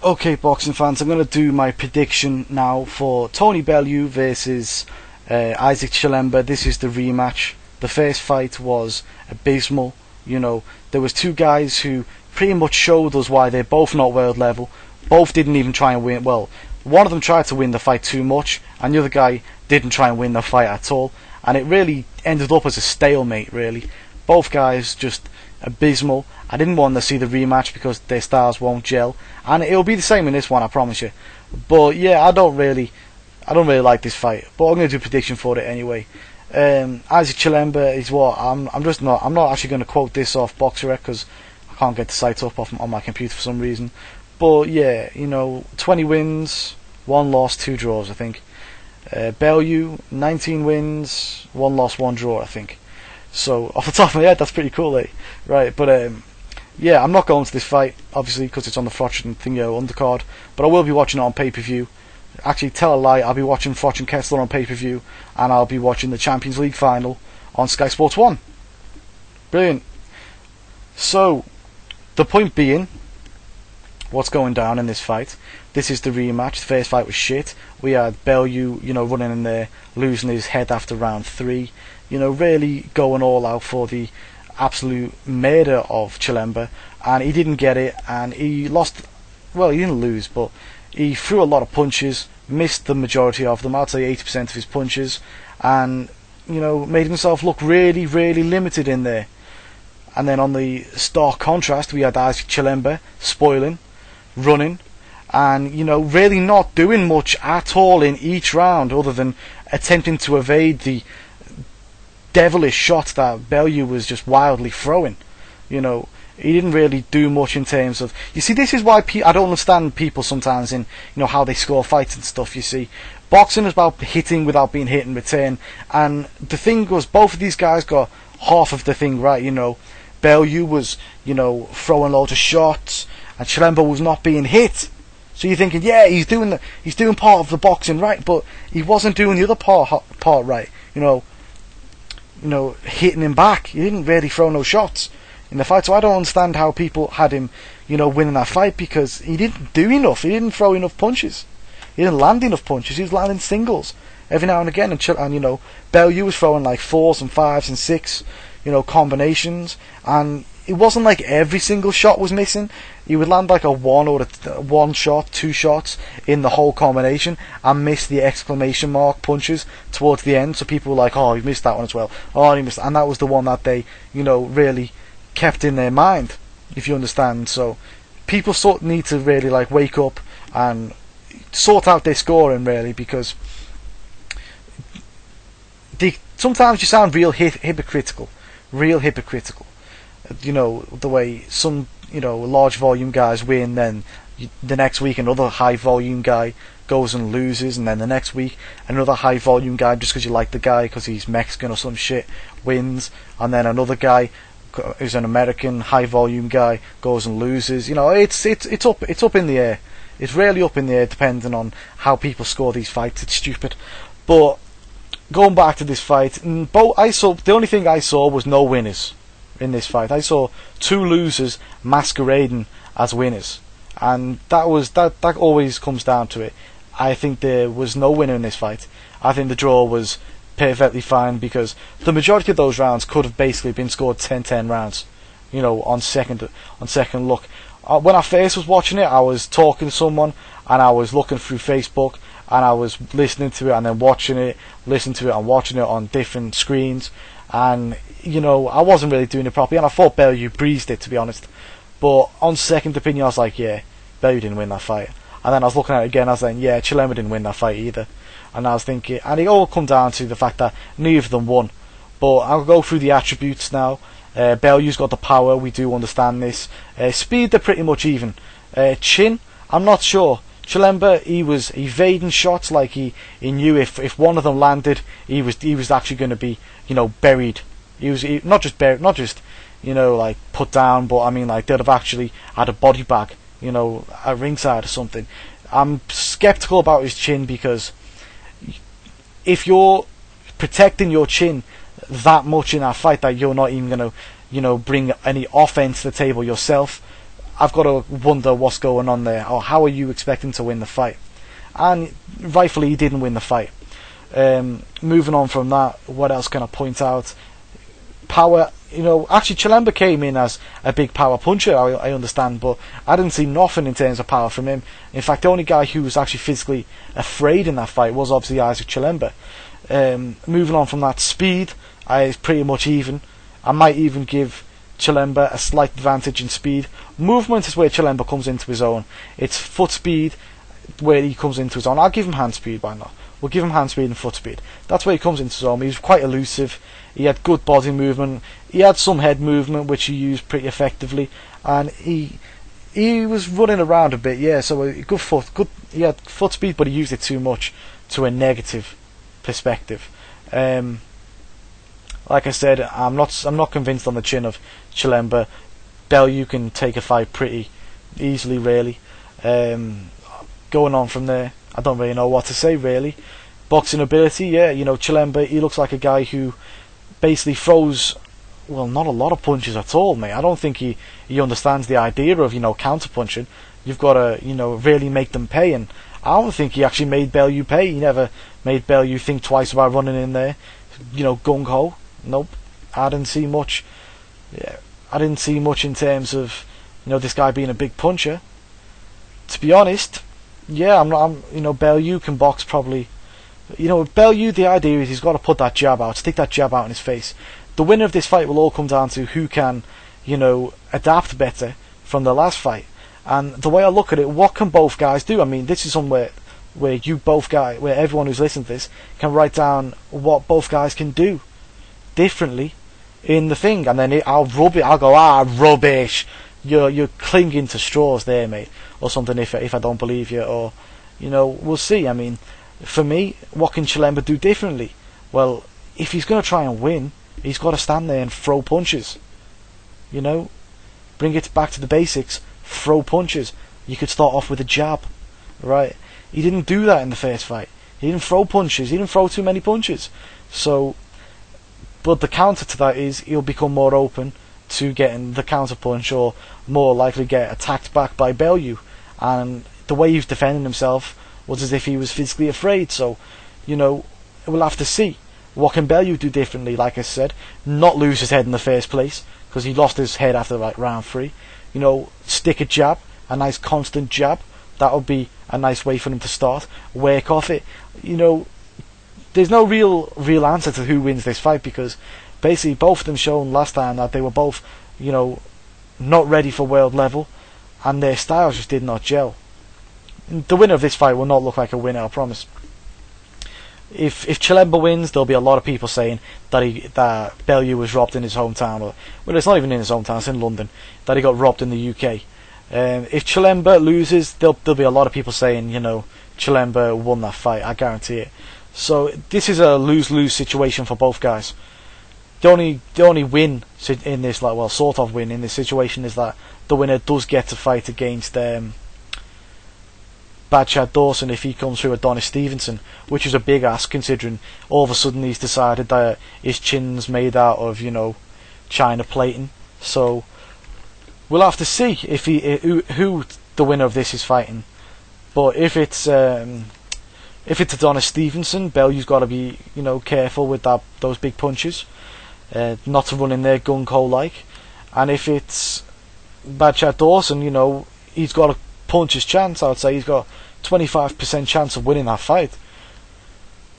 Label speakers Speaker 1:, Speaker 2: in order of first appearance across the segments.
Speaker 1: Okay, boxing fans, I'm going to do my prediction now for Tony Bellew versus Isaac Chilemba. This is the rematch. The first fight was abysmal. There was two guys who pretty much showed us why they're both not world level. Both didn't even try and win. Well, one of them tried to win the fight too much, and the other guy didn't try and win the fight at all. And it really ended up as a stalemate, really. Both guys just abysmal. I didn't want to see the rematch because their styles won't gel, and it'll be the same in this one, I promise you. But yeah, I don't really like this fight, but I'm going to do a prediction for it anyway. Isaac Chilemba is what I'm not actually going to quote this off BoxRec because I can't get the site up on my computer for some reason. But yeah, 20 wins, 1 loss, 2 draws, I think. Bellew, 19 wins, 1 loss, 1 draw, I think. So off the top of my head, that's pretty cool, eh? Right, but yeah, I'm not going to this fight, obviously, because it's on the Froch and Thingo undercard, but I will be watching it on pay-per-view. Actually, tell a lie, I'll be watching Froch and Kessler on pay-per-view, and I'll be watching the Champions League final on Sky Sports 1. Brilliant. So, the point being, what's going down in this fight? This is the rematch. The first fight was shit. We had Bellew, running in there, losing his head after round 3. Really going all out for the absolute murder of Chilemba, and he didn't get it, and he lost. Well, he didn't lose, but he threw a lot of punches, missed the majority of them. I'd say 80% of his punches, and made himself look really, really limited in there. And then on the stark contrast, we had Isaac Chilemba spoiling, running, and really not doing much at all in each round, other than attempting to evade the devilish shots that Bellew was just wildly throwing. He didn't really do much in terms of. You see, this is why I don't understand people sometimes in how they score fights and stuff. You see, boxing is about hitting without being hit in return, and the thing was, both of these guys got half of the thing right. Bellew was throwing loads of shots, and Chilemba was not being hit. So you're thinking, yeah, he's doing part of the boxing right, but he wasn't doing the other part right. Hitting him back. He didn't really throw no shots in the fight, so I don't understand how people had him, winning that fight, because he didn't do enough. He didn't throw enough punches. He didn't land enough punches. He was landing singles every now and again, and Bellew was throwing like 4s and 5s and 6, combinations, and it wasn't like every single shot was missing. He would land like a 1 or a 1 shot, 2 shots in the whole combination, and miss the exclamation mark punches towards the end. So people were like, "Oh, he missed that one as well." Oh, he missed, and that was the one that they, really kept in their mind, if you understand. So people sort of need to really wake up and sort out their scoring, really, because sometimes you sound real hypocritical. The way some large volume guys win, then the next week another high volume guy goes and loses, and then the next week another high volume guy, just because you like the guy because he's Mexican or some shit, wins, and then another guy who's an American high volume guy goes and loses. It's up in the air. It's really up in the air, depending on how people score these fights. It's stupid. But going back to this fight, the only thing I saw was no winners in this fight. I saw 2 losers masquerading as winners, and that always comes down to it. I think there was no winner in this fight. I think the draw was perfectly fine, because the majority of those rounds could have basically been scored 10-10 rounds, on second look. When I first was watching it, I was talking to someone, and I was looking through Facebook, and I was listening to it, and then watching it, listening to it, and watching it on different screens, and I wasn't really doing it properly, and I thought Bellew breezed it, to be honest. But on second opinion, I was like, yeah, Bellew didn't win that fight. And then I was looking at it again, I was saying, yeah, Chilemba didn't win that fight either. And I was thinking, and it all come down to the fact that neither of them won. But I'll go through the attributes now. Bellew's got the power, we do understand this. Speed, they're pretty much even. Chin, I'm not sure. Chilemba, he was evading shots like he knew if one of them landed, he was actually going to be, buried. He not just buried, not just put down, but I mean they'd have actually had a body bag, at ringside or something. I'm skeptical about his chin, because if you're protecting your chin that much in that fight that you're not even going to bring any offense to the table yourself, I've got to wonder what's going on there, or how are you expecting to win the fight? And rightfully, he didn't win the fight. Moving on from that, what else can I point out? Power, actually Chilemba came in as a big power puncher, I understand, but I didn't see nothing in terms of power from him. In fact, the only guy who was actually physically afraid in that fight was obviously Isaac Chilemba. Moving on from that, speed is pretty much even. I might even give Chilemba a slight advantage in speed. Movement is where Chilemba comes into his own. It's foot speed where he comes into his own. I'll give him hand speed, why not? We'll give him hand speed and foot speed. That's where he comes into his own. He was quite elusive. He had good body movement. He had some head movement which he used pretty effectively, and he was running around a bit. Yeah, so good foot. He had foot speed, but he used it too much to a negative perspective. Like I said, I'm not convinced on the chin of Chilemba. Bellew can take a fight pretty easily, really. Going on from there, I don't really know what to say, really. Boxing ability, yeah, Chilemba, he looks like a guy who basically throws, well, not a lot of punches at all, mate. I don't think he understands the idea of, counter punching. You've got to, really make them pay, and I don't think he actually made Bellew pay. He never made Bellew think twice about running in there, gung ho. Nope, I didn't see much. Yeah, I didn't see much in terms of, this guy being a big puncher. To be honest, yeah, Bellew can box probably. Bellew, the idea is he's got to put that jab out, stick that jab out in his face. The winner of this fight will all come down to who can, adapt better from the last fight. And the way I look at it, what can both guys do? I mean, this is somewhere where where everyone who's listening to this can write down what both guys can do differently in the thing, and then I'll go, rubbish. You're clinging to straws there, mate, or something. If I don't believe you, or we'll see. I mean, for me, what can Chilemba do differently? Well, if he's going to try and win, he's got to stand there and throw punches. Bring it back to the basics. Throw punches. You could start off with a jab, right? He didn't do that in the first fight. He didn't throw punches. He didn't throw too many punches. So, but the counter to that is he'll become more open to getting the counter punch, or more likely get attacked back by Bellew. And the way he was defending himself was as if he was physically afraid. So, we'll have to see. What can Bellew do differently? Like I said, not lose his head in the first place, because he lost his head after round 3. Stick a jab, a nice constant jab. That would be a nice way for him to start. Work off it. There's no real answer to who wins this fight, because basically both of them shown last time that they were both, not ready for world level, and their styles just did not gel. The winner of this fight will not look like a winner, I promise. If Chilemba wins, there'll be a lot of people saying that Bellew was robbed in his hometown, well, it's not even in his hometown, it's in London, that he got robbed in the UK. If Chilemba loses, there'll be a lot of people saying, Chilemba won that fight, I guarantee it. So this is a lose-lose situation for both guys. The only win in this, sort of win in this situation, is that the winner does get to fight against Bad Chad Dawson if he comes through Adonis Stevenson, which is a big ask considering all of a sudden he's decided that his chin's made out of, China plating. So we'll have to see if who the winner of this is fighting. But if it's Adonis Stevenson, Bellew's got to be careful with those big punches, not to run in there gung ho like. And if it's Bad Chad Dawson, he's got to punch his chance. I would say he's got 25% chance of winning that fight.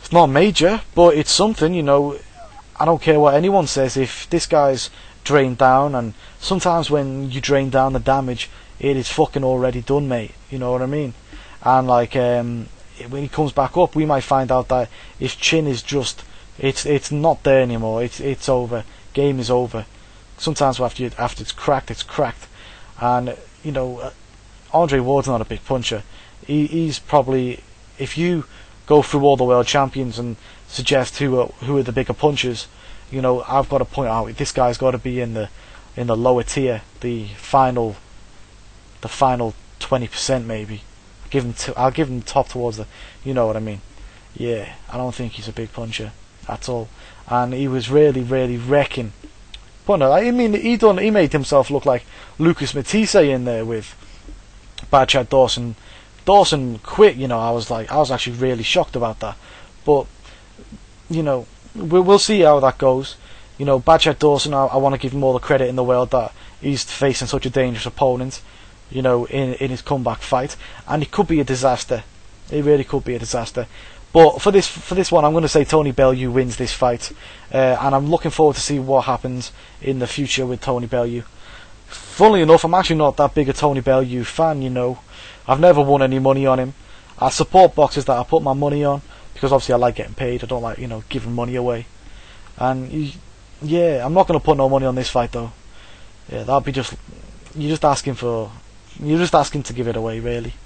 Speaker 1: It's not major, but it's something. I don't care what anyone says. If this guy's drained down, and sometimes when you drain down the damage, it is fucking already done, mate. You know what I mean? And when he comes back up, we might find out that his chin is just it's not there anymore. It's over. Game is over. Sometimes after it's cracked. And Andre Ward's not a big puncher. He's probably, if you go through all the world champions and suggest who are the bigger punchers, I've got to point out this guy's got to be in the lower tier, the final 20% maybe. I'll give him top towards the, you know what I mean. Yeah, I don't think he's a big puncher at all, and he was really wrecking But no, I mean, he made himself look like Lucas Matisse in there with Bad Chad Dawson. Dawson quit, you know. I was actually really shocked about that. But you know, we'll see how that goes. You know, Bad Chad Dawson, I want to give him all the credit in the world that he's facing such a dangerous opponent, you know, in his comeback fight, and it could be a disaster. It really could be a disaster. But for this one, I'm going to say Tony Bellew wins this fight, and I'm looking forward to see what happens in the future with Tony Bellew. Funnily enough, I'm actually not that big a Tony Bellew fan, you know. I've never won any money on him. I support boxers that I put my money on, because obviously I like getting paid. I don't like, you know, giving money away. And yeah, I'm not going to put no money on this fight though. Yeah, that'd be you're just asking to give it away, really.